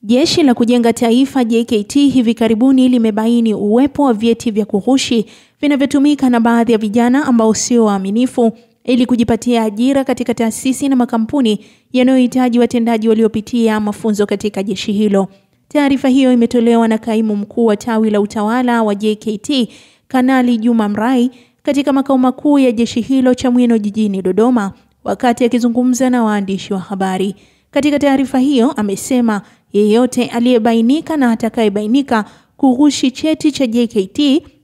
Jeshi la Kujenga Taifa JKT hivi karibuni limebaini uwepo wa vyeti vya kughushi vinavyotumika na baadhi ya vijana ambao sio waaminifu ili kujipatia ajira katika taasisi na makampuni yanayohitaji watendaji waliopitia mafunzo katika jeshi hilo. Taarifa hiyo imetolewa na kaimu mkuu wa tawi la utawala wa JKT, Kanali Juma Mrai, katika makao makuu ya jeshi hilo Chamwino jijini Dodoma, wakati akizungumza na waandishi wa habari. Katika taarifa hiyo amesema yeyote aliyebainika na atakayebainika kughushi cheti cha JKT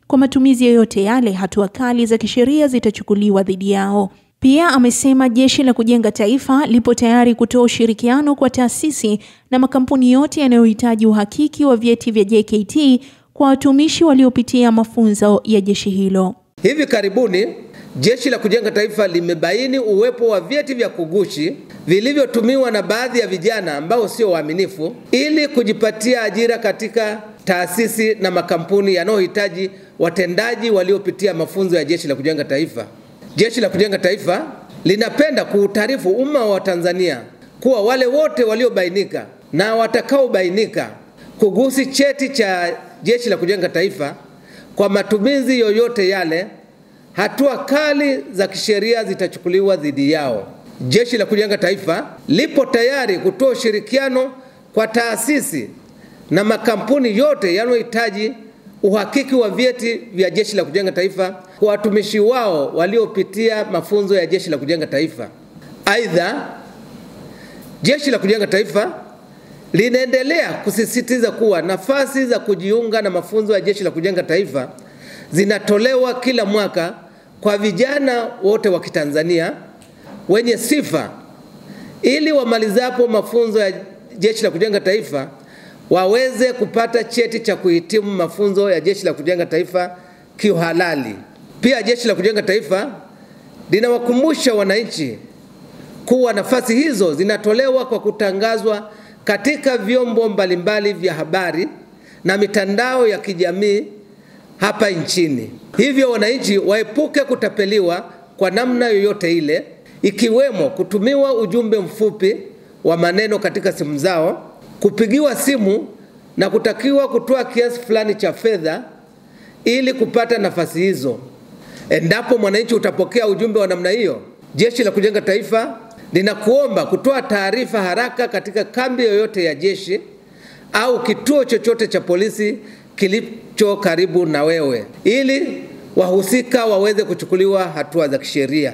kwa matumizi yoyote yale, hatua kali za kisheria zitachukuliwa dhidi yao. Pia amesema Jeshi la Kujenga Taifa lipo tayari kutoa ushirikiano kwa taasisi na makampuni yote yanayohitaji uhakiki wa vyeti vya JKT kwa watumishi waliopitia mafunzo ya jeshi hilo. Hivi karibuni Jeshi la Kujenga Taifa limebaini uwepo wa vyeti vya kughushi vilivyotumiwa na baadhi ya vijana ambao sio waaminifu ili kujipatia ajira katika taasisi na makampuni yanayohitaji watendaji waliopitia mafunzo ya Jeshi la Kujenga Taifa. Jeshi la Kujenga Taifa linapenda kuutaarifu umma wa Tanzania kuwa wale wote waliobainika na watakaobainika kughushi cheti cha Jeshi la Kujenga Taifa kwa matumizi yoyote yale, hatua kali za kisheria zitachukuliwa dhidi yao. Jeshi la Kujenga Taifa lipo tayari kutoa ushirikiano kwa taasisi na makampuni yote yanayohitaji uhakiki wa vyeti vya Jeshi la Kujenga Taifa kwa watumishi wao waliopitia mafunzo ya Jeshi la Kujenga Taifa. Aidha, Jeshi la Kujenga Taifa linaendelea kusisitiza kuwa nafasi za kujiunga na mafunzo ya Jeshi la Kujenga Taifa zinatolewa kila mwaka kwa vijana wote wa Kitanzania wenye sifa ili wamalizapo mafunzo ya Jeshi la Kujenga Taifa waweze kupata cheti cha kuhitimu mafunzo ya Jeshi la Kujenga Taifa kiuhalali. Pia Jeshi la Kujenga Taifa linawakumbusha wananchi kuwa nafasi hizo zinatolewa kwa kutangazwa katika vyombo mbalimbali vya habari na mitandao ya kijamii hapa nchini. Hivyo wananchi waepuke kutapeliwa kwa namna yoyote ile, ikiwemo kutumiwa ujumbe mfupi wa maneno katika simu zao, kupigiwa simu na kutakiwa kutoa kiasi fulani cha fedha ili kupata nafasi hizo. Endapo mwananchi utapokea ujumbe wa namna hiyo, Jeshi la Kujenga Taifa linakuomba kutoa taarifa haraka katika kambi yoyote ya jeshi au kituo chochote cha polisi kilicho karibu na wewe ili wahusika waweze kuchukuliwa hatua za kisheria.